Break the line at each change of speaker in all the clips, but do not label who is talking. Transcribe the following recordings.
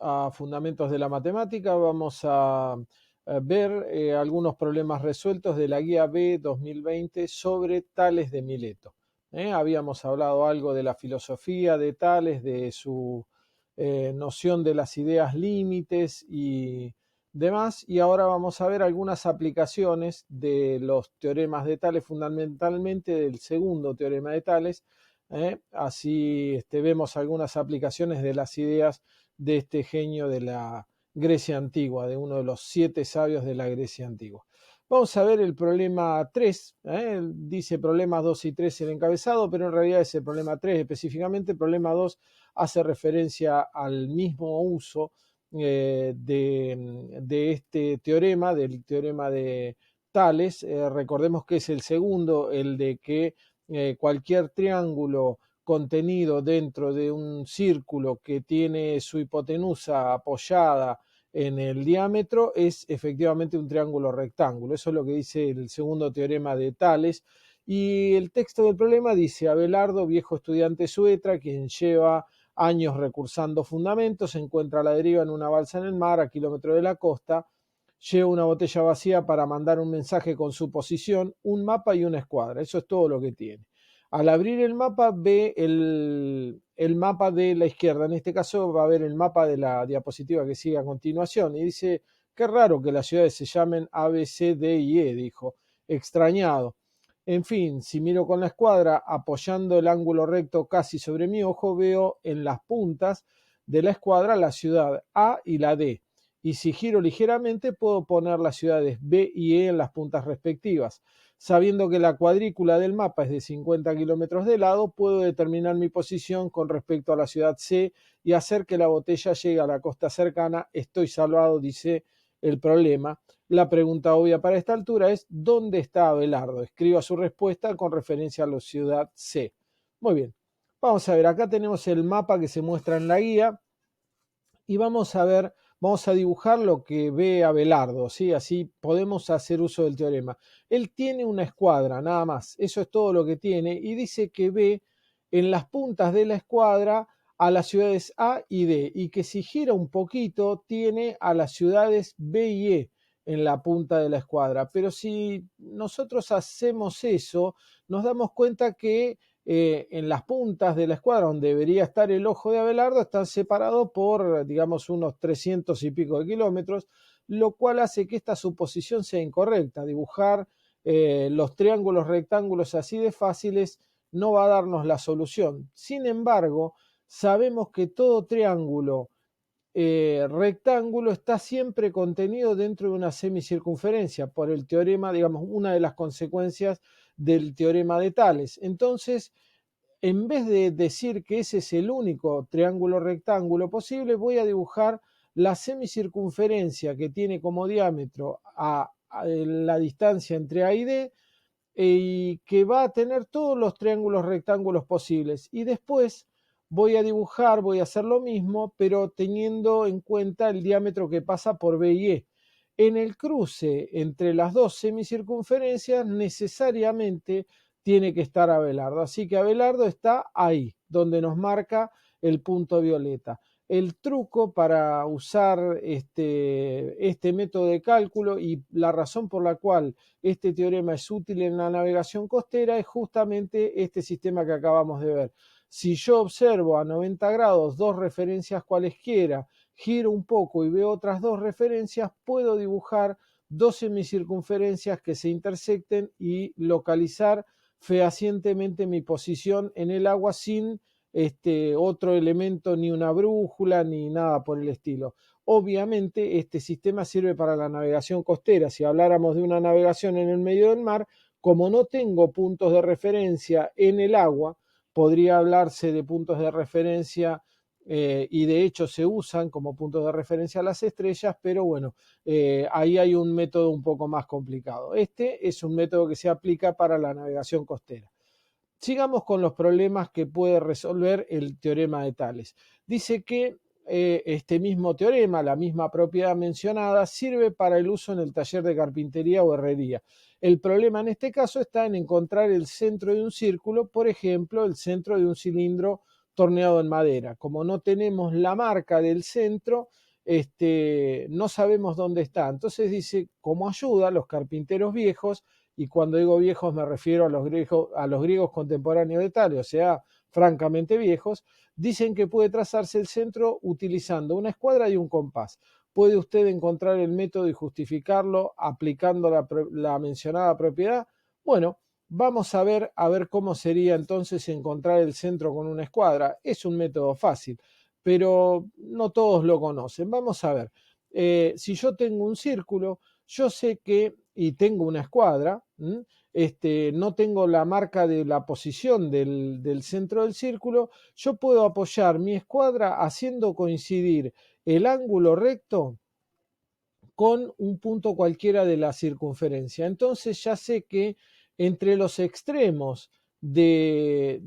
a Fundamentos de la Matemática. Vamos a ver algunos problemas resueltos de la guía B 2020 sobre Tales de Mileto. Habíamos hablado algo de la filosofía de Tales, de su noción de las ideas límites y demás, y ahora vamos a ver algunas aplicaciones de los teoremas de Tales, fundamentalmente del segundo teorema de Tales. Así vemos algunas aplicaciones de las ideas de este genio de la Grecia antigua, de uno de los 7 sabios de la Grecia antigua. Vamos a ver el problema 3, dice problemas 2 y 3 en el encabezado, pero en realidad es el problema 3 específicamente. El problema 2 hace referencia al mismo uso de este teorema, del teorema de Tales. Recordemos que es el segundo, el de que cualquier triángulo contenido dentro de un círculo que tiene su hipotenusa apoyada en el diámetro es efectivamente un triángulo rectángulo. Eso es lo que dice el segundo teorema de Tales. Y el texto del problema dice: Abelardo, viejo estudiante suetra, quien lleva años recursando fundamentos, se encuentra a la deriva en una balsa en el mar a kilómetros de la costa. Lleva una botella vacía para mandar un mensaje con su posición, un mapa y una escuadra. Eso es todo lo que tiene. Al abrir el mapa ve el mapa de la izquierda. En este caso va a ver el mapa de la diapositiva que sigue a continuación. Y dice: qué raro que las ciudades se llamen A, B, C, D y E, dijo, extrañado. En fin, si miro con la escuadra, apoyando el ángulo recto casi sobre mi ojo, veo en las puntas de la escuadra la ciudad A y la D. Y si giro ligeramente, puedo poner las ciudades B y E en las puntas respectivas. Sabiendo que la cuadrícula del mapa es de 50 kilómetros de lado, puedo determinar mi posición con respecto a la ciudad C y hacer que la botella llegue a la costa cercana. Estoy salvado, dice el problema. La pregunta obvia para esta altura es: ¿dónde está Abelardo? Escriba su respuesta con referencia a la ciudad C. Muy bien, vamos a ver, acá tenemos el mapa que se muestra en la guía y vamos a ver, vamos a dibujar lo que ve Abelardo, ¿sí? Así podemos hacer uso del teorema. Él tiene una escuadra, nada más, eso es todo lo que tiene, y dice que ve en las puntas de la escuadra a las ciudades A y D, y que si gira un poquito tiene a las ciudades B y E en la punta de la escuadra. Pero si nosotros hacemos eso, nos damos cuenta que en las puntas de la escuadra, donde debería estar el ojo de Abelardo, están separados por, digamos, unos 300 y pico de kilómetros, lo cual hace que esta suposición sea incorrecta. Dibujar los triángulos rectángulos así de fáciles no va a darnos la solución. Sin embargo, sabemos que todo triángulo rectángulo está siempre contenido dentro de una semicircunferencia por el teorema, digamos, una de las consecuencias del teorema de Tales. Entonces, en vez de decir que ese es el único triángulo rectángulo posible, voy a dibujar la semicircunferencia que tiene como diámetro a la distancia entre A y D, y que va a tener todos los triángulos rectángulos posibles. Y después voy a dibujar, voy a hacer lo mismo, pero teniendo en cuenta el diámetro que pasa por B y E. En el cruce entre las dos semicircunferencias necesariamente tiene que estar Abelardo. Así que Abelardo está ahí, donde nos marca el punto violeta. El truco para usar este método de cálculo, y la razón por la cual este teorema es útil en la navegación costera, es justamente este sistema que acabamos de ver. Si yo observo a 90 grados dos referencias cualesquiera, giro un poco y veo otras dos referencias, puedo dibujar dos semicircunferencias que se intersecten y localizar fehacientemente mi posición en el agua sin otro elemento, ni una brújula, ni nada por el estilo. Obviamente este sistema sirve para la navegación costera. Si habláramos de una navegación en el medio del mar, como no tengo puntos de referencia en el agua, podría hablarse de puntos de referencia y de hecho se usan como puntos de referencia las estrellas, pero bueno, ahí hay un método un poco más complicado. Este es un método que se aplica para la navegación costera. Sigamos con los problemas que puede resolver el teorema de Tales. Dice que este mismo teorema, la misma propiedad mencionada, sirve para el uso en el taller de carpintería o herrería. El problema en este caso está en encontrar el centro de un círculo, por ejemplo, el centro de un cilindro torneado en madera. Como no tenemos la marca del centro, no sabemos dónde está. Entonces dice, como ayuda a los carpinteros viejos, y cuando digo viejos me refiero a los griegos contemporáneos de Tales, o sea, francamente viejos, dicen que puede trazarse el centro utilizando una escuadra y un compás. ¿Puede usted encontrar el método y justificarlo aplicando la mencionada propiedad? Bueno, vamos a ver cómo sería entonces encontrar el centro con una escuadra. Es un método fácil, pero no todos lo conocen. Vamos a ver. Si yo tengo un círculo, yo sé que, y tengo una escuadra, no tengo la marca de la posición del centro del círculo, yo puedo apoyar mi escuadra haciendo coincidir el ángulo recto con un punto cualquiera de la circunferencia. Entonces ya sé que entre los extremos de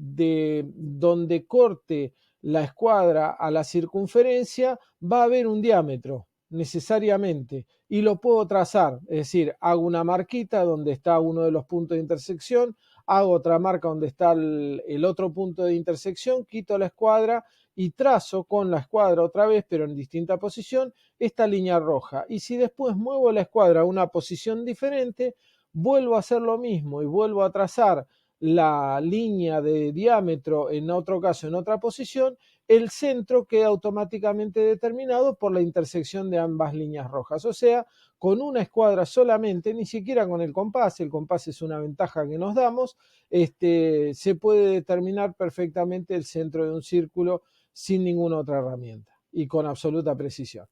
donde corte la escuadra a la circunferencia va a haber un diámetro necesariamente y lo puedo trazar, es decir, hago una marquita donde está uno de los puntos de intersección, hago otra marca donde está el otro punto de intersección, quito la escuadra y trazo con la escuadra otra vez, pero en distinta posición, esta línea roja. Y si después muevo la escuadra a una posición diferente, vuelvo a hacer lo mismo y vuelvo a trazar la línea de diámetro, en otro caso en otra posición, el centro queda automáticamente determinado por la intersección de ambas líneas rojas. O sea, con una escuadra solamente, ni siquiera con el compás es una ventaja que nos damos, se puede determinar perfectamente el centro de un círculo sin ninguna otra herramienta y con absoluta precisión.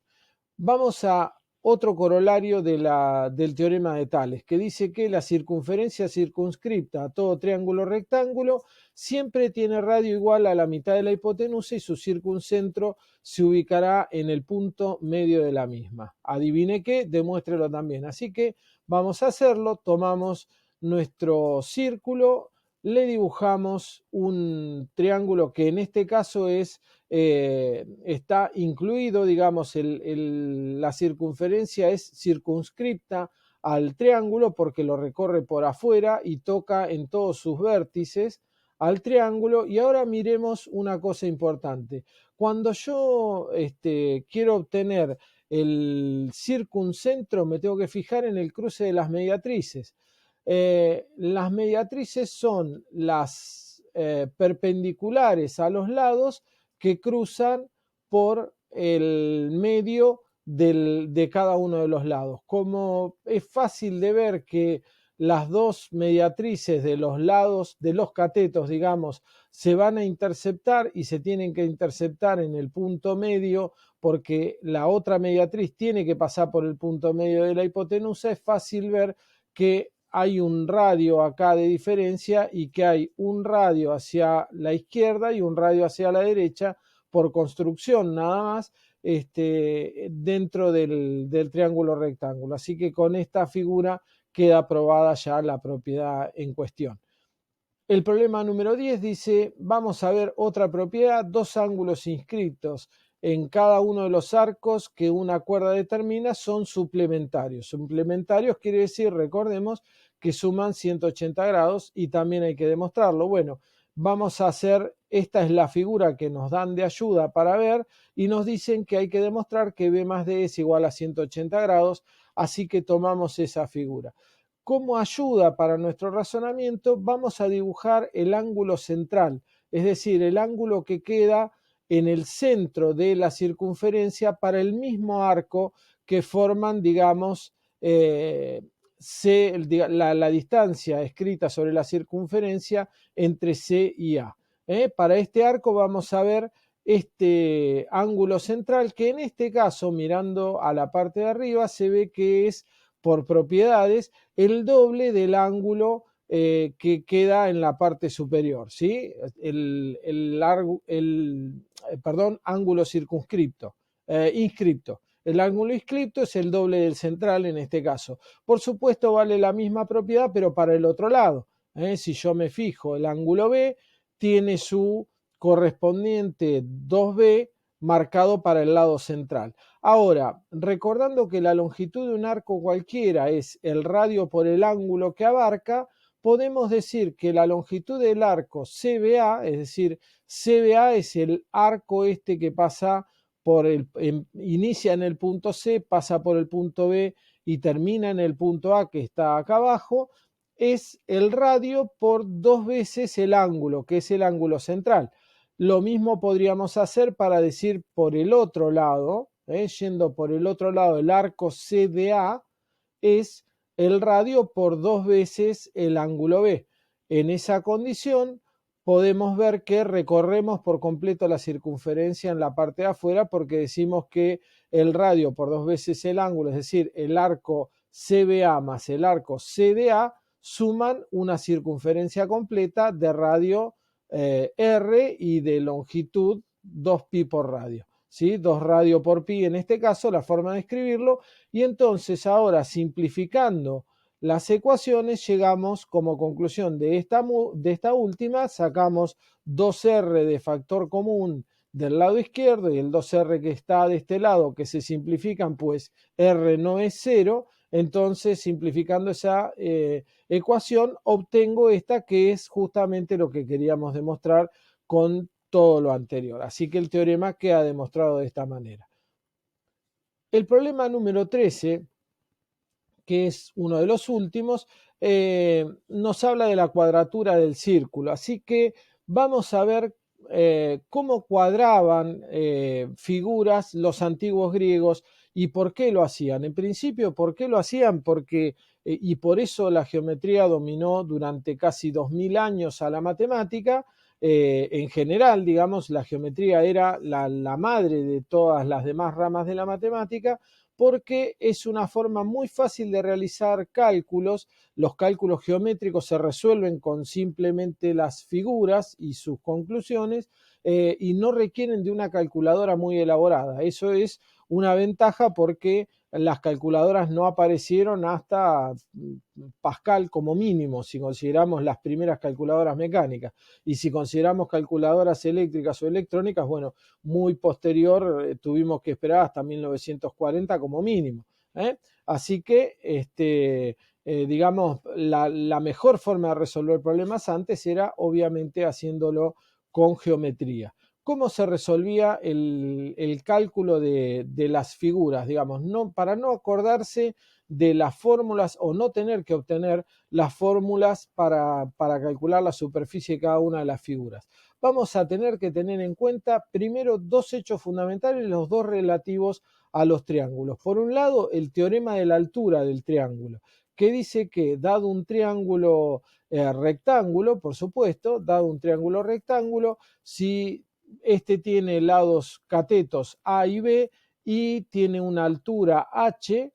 Vamos a otro corolario del teorema de Tales, que dice que la circunferencia circunscripta a todo triángulo rectángulo siempre tiene radio igual a la mitad de la hipotenusa y su circuncentro se ubicará en el punto medio de la misma. Adivine qué, demuéstrelo también. Así que vamos a hacerlo, tomamos nuestro círculo, le dibujamos un triángulo que en este caso está incluido, digamos, la circunferencia es circunscripta al triángulo porque lo recorre por afuera y toca en todos sus vértices al triángulo. Y ahora miremos una cosa importante. Cuando yo quiero obtener el circuncentro, me tengo que fijar en el cruce de las mediatrices. Las mediatrices son las perpendiculares a los lados que cruzan por el medio de cada uno de los lados. Como es fácil de ver que las dos mediatrices de los lados de los catetos, digamos, se van a interceptar y se tienen que interceptar en el punto medio porque la otra mediatriz tiene que pasar por el punto medio de la hipotenusa, es fácil ver que hay un radio acá de diferencia y que hay un radio hacia la izquierda y un radio hacia la derecha por construcción nada más dentro del triángulo rectángulo. Así que con esta figura queda aprobada ya la propiedad en cuestión. El problema número 10 dice, vamos a ver otra propiedad, dos ángulos inscritos en cada uno de los arcos que una cuerda determina son suplementarios. Suplementarios quiere decir, recordemos, que suman 180 grados y también hay que demostrarlo. Bueno, vamos a hacer, esta es la figura que nos dan de ayuda para ver y nos dicen que hay que demostrar que B más D es igual a 180 grados, así que tomamos esa figura. Como ayuda para nuestro razonamiento, vamos a dibujar el ángulo central, es decir, el ángulo que queda en el centro de la circunferencia para el mismo arco que forman, digamos, la distancia escrita sobre la circunferencia entre C y A. Para este arco vamos a ver este ángulo central que en este caso, mirando a la parte de arriba, se ve que es por propiedades el doble del ángulo que queda en la parte superior, ¿sí? Ángulo circunscripto, inscripto. El ángulo inscripto es el doble del central en este caso. Por supuesto vale la misma propiedad, pero para el otro lado. Si yo me fijo, el ángulo B tiene su correspondiente 2B marcado para el lado central. Ahora, recordando que la longitud de un arco cualquiera es el radio por el ángulo que abarca, podemos decir que la longitud del arco CBA, es decir, CBA es el arco este que pasa inicia en el punto C, pasa por el punto B y termina en el punto A que está acá abajo, es el radio por 2 veces el ángulo, que es el ángulo central. Lo mismo podríamos hacer para decir por el otro lado, yendo por el otro lado, el arco CDA es el radio por 2 veces el ángulo B. En esa condición podemos ver que recorremos por completo la circunferencia en la parte de afuera porque decimos que el radio por 2 veces el ángulo, es decir, el arco CBA más el arco CDA, suman una circunferencia completa de radio R y de longitud 2pi por radio. ¿Sí? 2 radio por pi en este caso, la forma de escribirlo, y entonces ahora simplificando las ecuaciones llegamos como conclusión de esta última, sacamos 2r de factor común del lado izquierdo y el 2r que está de este lado que se simplifican, pues r no es 0, entonces simplificando esa ecuación obtengo esta que es justamente lo que queríamos demostrar con todo lo anterior. Así que el teorema queda demostrado de esta manera. El problema número 13, que es uno de los últimos, nos habla de la cuadratura del círculo. Así que vamos a ver cómo cuadraban figuras los antiguos griegos y por qué lo hacían. En principio, ¿por qué lo hacían? Porque, y por eso la geometría dominó durante casi 2000 años a la matemática. En general, digamos, la geometría era la madre de todas las demás ramas de la matemática, porque es una forma muy fácil de realizar cálculos. Los cálculos geométricos se resuelven con simplemente las figuras y sus conclusiones y no requieren de una calculadora muy elaborada. Eso es una ventaja porque las calculadoras no aparecieron hasta Pascal como mínimo, si consideramos las primeras calculadoras mecánicas. Y si consideramos calculadoras eléctricas o electrónicas, bueno, muy posterior, tuvimos que esperar hasta 1940 como mínimo. Así que, digamos, la mejor forma de resolver problemas antes era obviamente haciéndolo con geometría. ¿Cómo se resolvía el cálculo de las figuras? Digamos, para no acordarse de las fórmulas o no tener que obtener las fórmulas para calcular la superficie de cada una de las figuras. Vamos a tener que tener en cuenta primero 2 hechos fundamentales, los 2 relativos a los triángulos. Por un lado, el teorema de la altura del triángulo, que dice que dado un triángulo rectángulo, por supuesto, dado un triángulo rectángulo, si este tiene lados catetos A y B y tiene una altura H,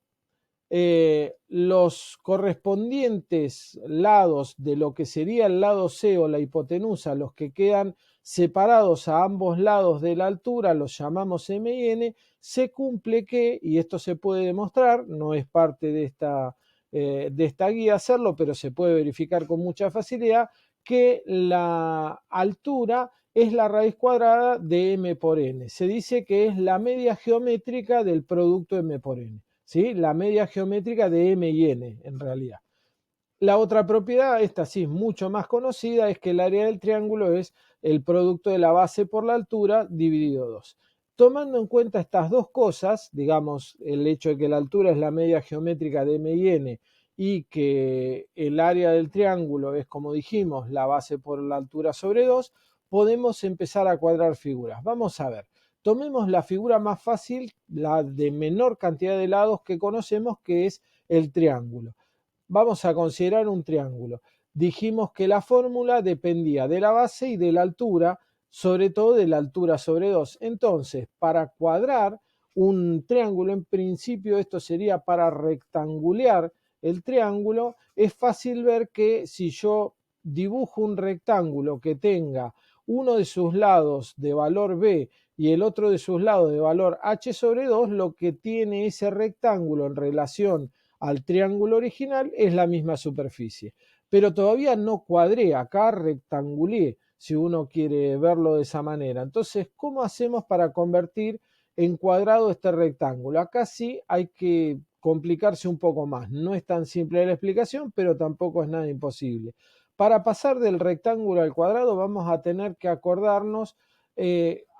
los correspondientes lados de lo que sería el lado C o la hipotenusa, los que quedan separados a ambos lados de la altura, los llamamos M y N, se cumple que, y esto se puede demostrar, no es parte de esta guía hacerlo, pero se puede verificar con mucha facilidad, que la altura es la raíz cuadrada de M por N. Se dice que es la media geométrica del producto M por N. ¿Sí? La media geométrica de M y N, en realidad. La otra propiedad, esta sí es mucho más conocida, es que el área del triángulo es el producto de la base por la altura dividido 2. Tomando en cuenta estas dos cosas, digamos, el hecho de que la altura es la media geométrica de M y N y que el área del triángulo es, como dijimos, la base por la altura sobre 2, podemos empezar a cuadrar figuras. Vamos a ver. Tomemos la figura más fácil, la de menor cantidad de lados que conocemos, que es el triángulo. Vamos a considerar un triángulo. Dijimos que la fórmula dependía de la base y de la altura, sobre todo de la altura sobre 2. Entonces, para cuadrar un triángulo, en principio esto sería para rectangular el triángulo, es fácil ver que si yo dibujo un rectángulo que tenga uno de sus lados de valor B y el otro de sus lados de valor H sobre 2, lo que tiene ese rectángulo en relación al triángulo original es la misma superficie. Pero todavía no cuadré, acá rectangulé, si uno quiere verlo de esa manera. Entonces, ¿cómo hacemos para convertir en cuadrado este rectángulo? Acá sí hay que complicarse un poco más. No es tan simple la explicación, pero tampoco es nada imposible. Para pasar del rectángulo al cuadrado vamos a tener que acordarnos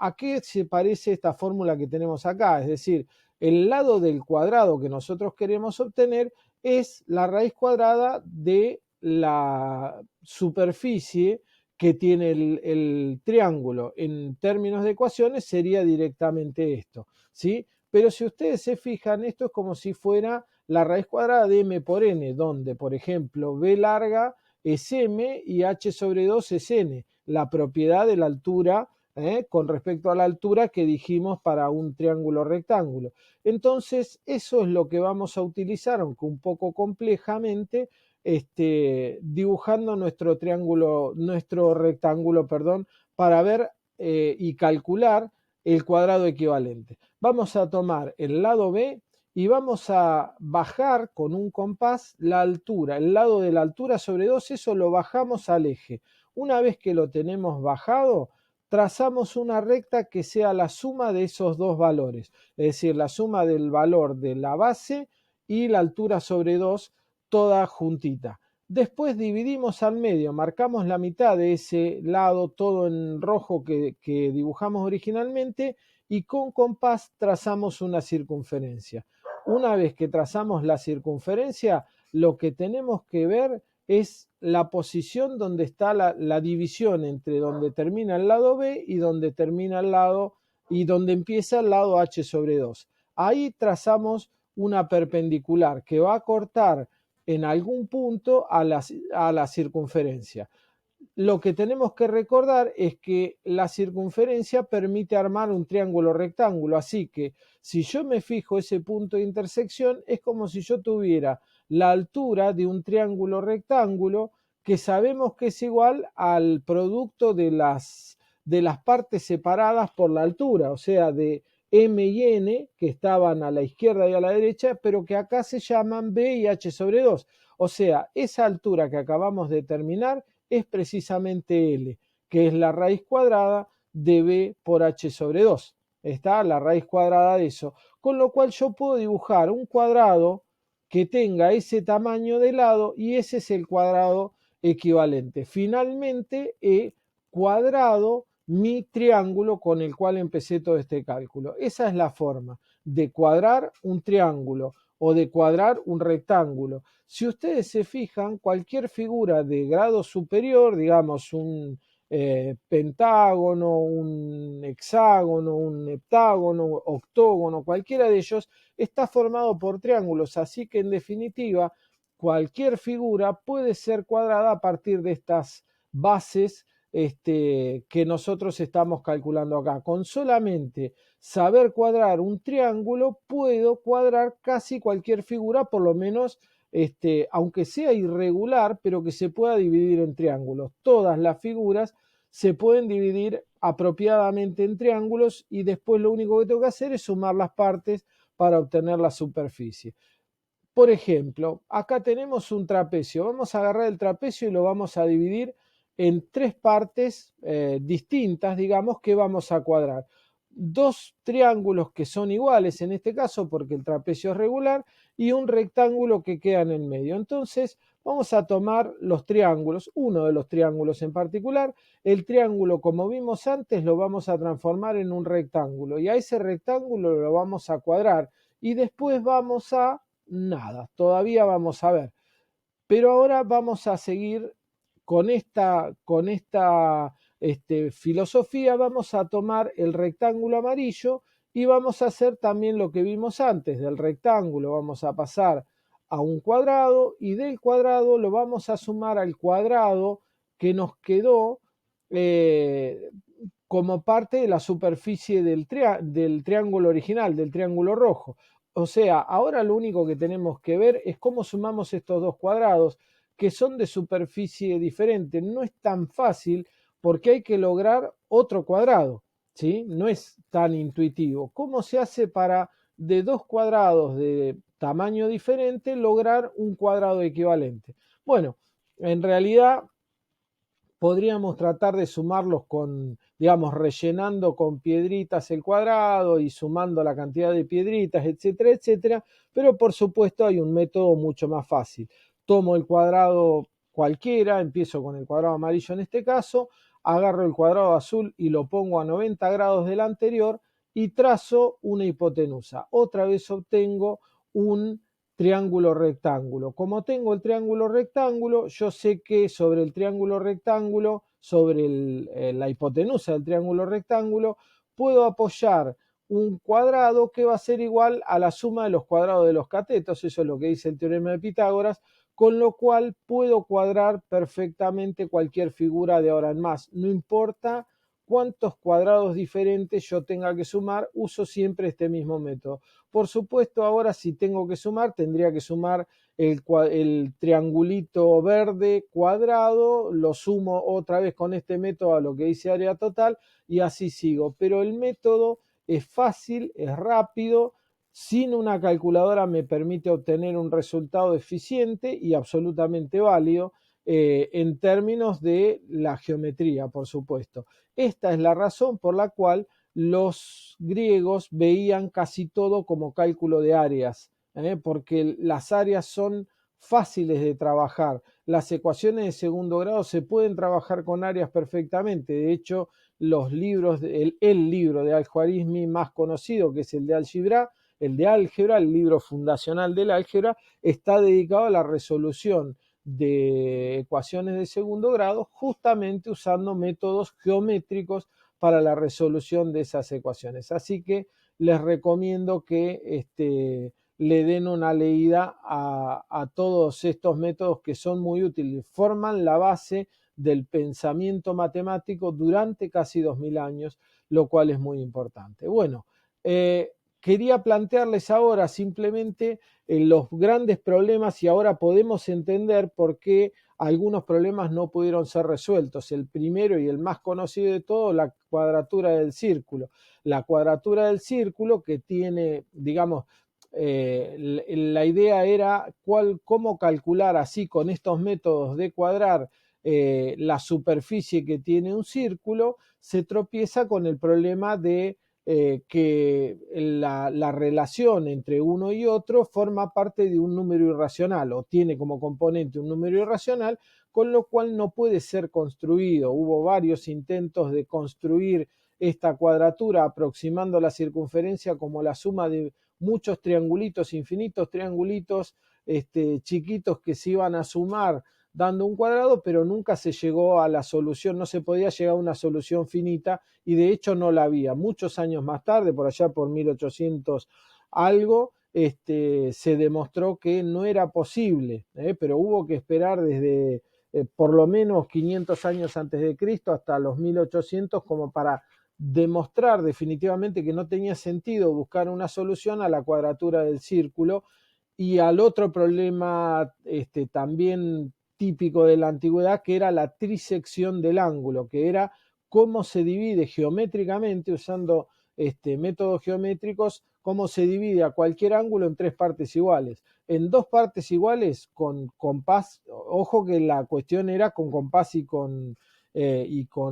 a qué se parece esta fórmula que tenemos acá. Es decir, el lado del cuadrado que nosotros queremos obtener es la raíz cuadrada de la superficie que tiene el triángulo. En términos de ecuaciones sería directamente esto, ¿sí? Pero si ustedes se fijan, esto es como si fuera la raíz cuadrada de m por n, donde, por ejemplo, b larga es m y h sobre 2 es n, la propiedad de la altura con respecto a la altura que dijimos para un triángulo rectángulo. Entonces, eso es lo que vamos a utilizar, aunque un poco complejamente, dibujando nuestro triángulo, nuestro rectángulo, perdón, para ver y calcular el cuadrado equivalente. Vamos a tomar el lado B y vamos a bajar con un compás la altura, el lado de la altura sobre 2, eso lo bajamos al eje. Una vez que lo tenemos bajado, trazamos una recta que sea la suma de esos dos valores, es decir, la suma del valor de la base y la altura sobre 2, toda juntita. Después dividimos al medio, marcamos la mitad de ese lado todo en rojo que dibujamos originalmente y con compás trazamos una circunferencia. Una vez que trazamos la circunferencia, lo que tenemos que ver es la posición donde está la división entre donde termina el lado B y donde termina el lado y donde empieza el lado H sobre 2. Ahí trazamos una perpendicular que va a cortar en algún punto a la circunferencia. Lo que tenemos que recordar es que la circunferencia permite armar un triángulo rectángulo, así que si yo me fijo ese punto de intersección es como si yo tuviera la altura de un triángulo rectángulo que sabemos que es igual al producto de las partes separadas por la altura, o sea, de M y N que estaban a la izquierda y a la derecha, pero que acá se llaman B y H sobre 2. O sea, esa altura que acabamos de determinar es precisamente L, que es la raíz cuadrada de B por H sobre 2. Está la raíz cuadrada de eso. Con lo cual yo puedo dibujar un cuadrado que tenga ese tamaño de lado y ese es el cuadrado equivalente. Finalmente he cuadrado mi triángulo con el cual empecé todo este cálculo. Esa es la forma de cuadrar un triángulo o de cuadrar un rectángulo. Si ustedes se fijan, cualquier figura de grado superior, digamos un pentágono, un hexágono, un heptágono, octógono, cualquiera de ellos, está formado por triángulos, así que en definitiva cualquier figura puede ser cuadrada a partir de estas bases que nosotros estamos calculando acá. Con solamente saber cuadrar un triángulo, puedo cuadrar casi cualquier figura, por lo menos aunque sea irregular, pero que se pueda dividir en triángulos. Todas las figuras se pueden dividir apropiadamente en triángulos y después lo único que tengo que hacer es sumar las partes para obtener la superficie. Por ejemplo, acá tenemos un trapecio. Vamos a agarrar el trapecio y lo vamos a dividir en tres partes distintas, digamos, que vamos a cuadrar. Dos triángulos que son iguales en este caso porque el trapecio es regular y un rectángulo que queda en el medio. Entonces vamos a tomar los triángulos, uno de los triángulos en particular. El triángulo, como vimos antes, lo vamos a transformar en un rectángulo y a ese rectángulo lo vamos a cuadrar y después vamos a nada, todavía vamos a ver. Pero ahora vamos a seguir con esta filosofía, vamos a tomar el rectángulo amarillo y vamos a hacer también lo que vimos antes. Del rectángulo vamos a pasar a un cuadrado y del cuadrado lo vamos a sumar al cuadrado que nos quedó como parte de la superficie del triángulo original, del triángulo rojo. O sea, ahora lo único que tenemos que ver es cómo sumamos estos dos cuadrados que son de superficie diferente. No es tan fácil porque hay que lograr otro cuadrado, ¿sí? No es tan intuitivo. ¿Cómo se hace para de dos cuadrados de tamaño diferente lograr un cuadrado equivalente? Bueno, en realidad podríamos tratar de sumarlos con digamos, rellenando con piedritas el cuadrado y sumando la cantidad de piedritas, etcétera, etcétera, pero por supuesto hay un método mucho más fácil. Tomo el cuadrado cualquiera, empiezo con el cuadrado amarillo en este caso, agarro el cuadrado azul y lo pongo a 90 grados del anterior y trazo una hipotenusa. Otra vez obtengo un triángulo rectángulo. Como tengo el triángulo rectángulo, yo sé que sobre el triángulo rectángulo, sobre la hipotenusa del triángulo rectángulo, puedo apoyar un cuadrado que va a ser igual a la suma de los cuadrados de los catetos, eso es lo que dice el teorema de Pitágoras, con lo cual puedo cuadrar perfectamente cualquier figura de ahora en más. No importa cuántos cuadrados diferentes yo tenga que sumar, uso siempre este mismo método. Por supuesto, ahora si tengo que sumar, tendría que sumar el triangulito verde cuadrado, lo sumo otra vez con este método a lo que dice área total y así sigo. Pero el método es fácil, es rápido, sin una calculadora me permite obtener un resultado eficiente y absolutamente válido en términos de la geometría, por supuesto. Esta es la razón por la cual los griegos veían casi todo como cálculo de áreas, porque las áreas son fáciles de trabajar. Las ecuaciones de segundo grado se pueden trabajar con áreas perfectamente. De hecho, los libros, el libro de Al-Khwarizmi más conocido, que es el de Al-Jibra, el de álgebra, el libro fundacional del álgebra, está dedicado a la resolución de ecuaciones de segundo grado, justamente usando métodos geométricos para la resolución de esas ecuaciones. Así que les recomiendo que le den una leída a todos estos métodos que son muy útiles, forman la base del pensamiento matemático durante casi 2000 años, lo cual es muy importante. Bueno, quería plantearles ahora simplemente los grandes problemas y ahora podemos entender por qué algunos problemas no pudieron ser resueltos. El primero y el más conocido de todos, la cuadratura del círculo. La cuadratura del círculo que tiene, digamos, la idea era cómo calcular así con estos métodos de cuadrar la superficie que tiene un círculo, se tropieza con el problema de que la relación entre uno y otro forma parte de un número irracional o tiene como componente un número irracional, con lo cual no puede ser construido. Hubo varios intentos de construir esta cuadratura aproximando la circunferencia como la suma de muchos triangulitos, infinitos triangulitos chiquitos que se iban a sumar dando un cuadrado, pero nunca se llegó a la solución, no se podía llegar a una solución finita y de hecho no la había. Muchos años más tarde, por allá por 1800 algo, se demostró que no era posible, pero hubo que esperar desde por lo menos 500 años antes de Cristo hasta los 1800 como para demostrar definitivamente que no tenía sentido buscar una solución a la cuadratura del círculo y al otro problema también típico de la antigüedad, que era la trisección del ángulo, que era cómo se divide geométricamente, usando métodos geométricos, cómo se divide a cualquier ángulo en tres partes iguales. En dos partes iguales con compás, ojo que la cuestión era con compás y con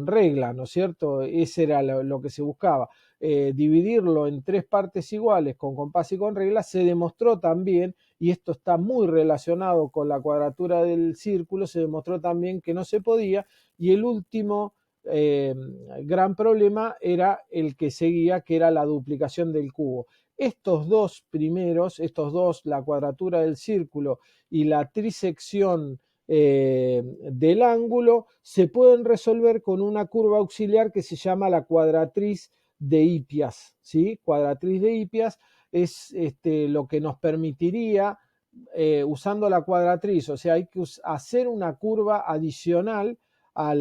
regla, ¿no es cierto? Ese era lo que se buscaba. Dividirlo en tres partes iguales con compás y con regla se demostró también, y esto está muy relacionado con la cuadratura del círculo, se demostró también que no se podía, y el último gran problema era el que seguía, que era la duplicación del cubo. Estos dos primeros, la cuadratura del círculo y la trisección del ángulo, se pueden resolver con una curva auxiliar que se llama la cuadratriz de Hippias, ¿sí? Cuadratriz de Hippias es lo que nos permitiría, usando la cuadratriz, o sea, hay que hacer una curva adicional a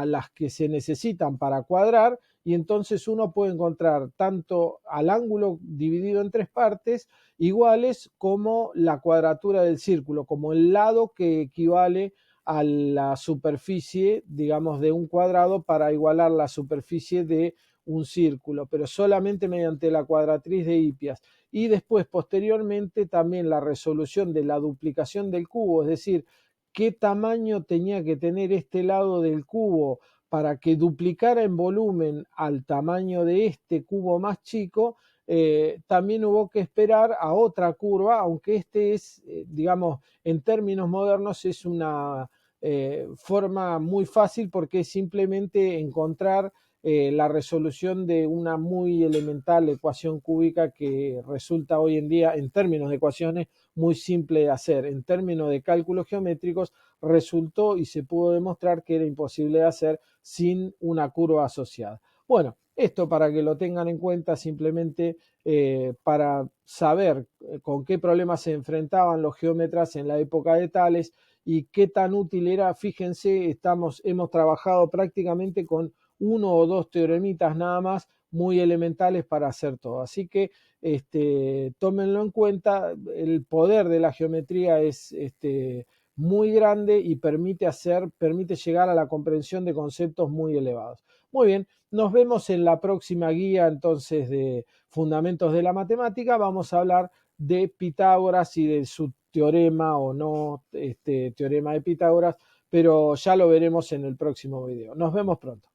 las que se necesitan para cuadrar y entonces uno puede encontrar tanto al ángulo dividido en tres partes iguales como la cuadratura del círculo, como el lado que equivale a la superficie, digamos, de un cuadrado para igualar la superficie de un círculo, pero solamente mediante la cuadratriz de Hippias. Y después, posteriormente, también la resolución de la duplicación del cubo, es decir, qué tamaño tenía que tener este lado del cubo para que duplicara en volumen al tamaño de este cubo más chico, también hubo que esperar a otra curva, aunque este es, digamos, en términos modernos es una forma muy fácil porque es simplemente encontrar la resolución de una muy elemental ecuación cúbica que resulta hoy en día, en términos de ecuaciones, muy simple de hacer. En términos de cálculos geométricos, resultó y se pudo demostrar que era imposible de hacer sin una curva asociada. Bueno, esto para que lo tengan en cuenta simplemente para saber con qué problemas se enfrentaban los geómetras en la época de Tales y qué tan útil era. Fíjense, hemos trabajado prácticamente con uno o dos teoremitas nada más muy elementales para hacer todo. Así que tómenlo en cuenta, el poder de la geometría es muy grande y permite llegar a la comprensión de conceptos muy elevados. Muy bien, nos vemos en la próxima guía entonces de Fundamentos de la Matemática. Vamos a hablar de Pitágoras y de su teorema o no, teorema de Pitágoras, pero ya lo veremos en el próximo video. Nos vemos pronto.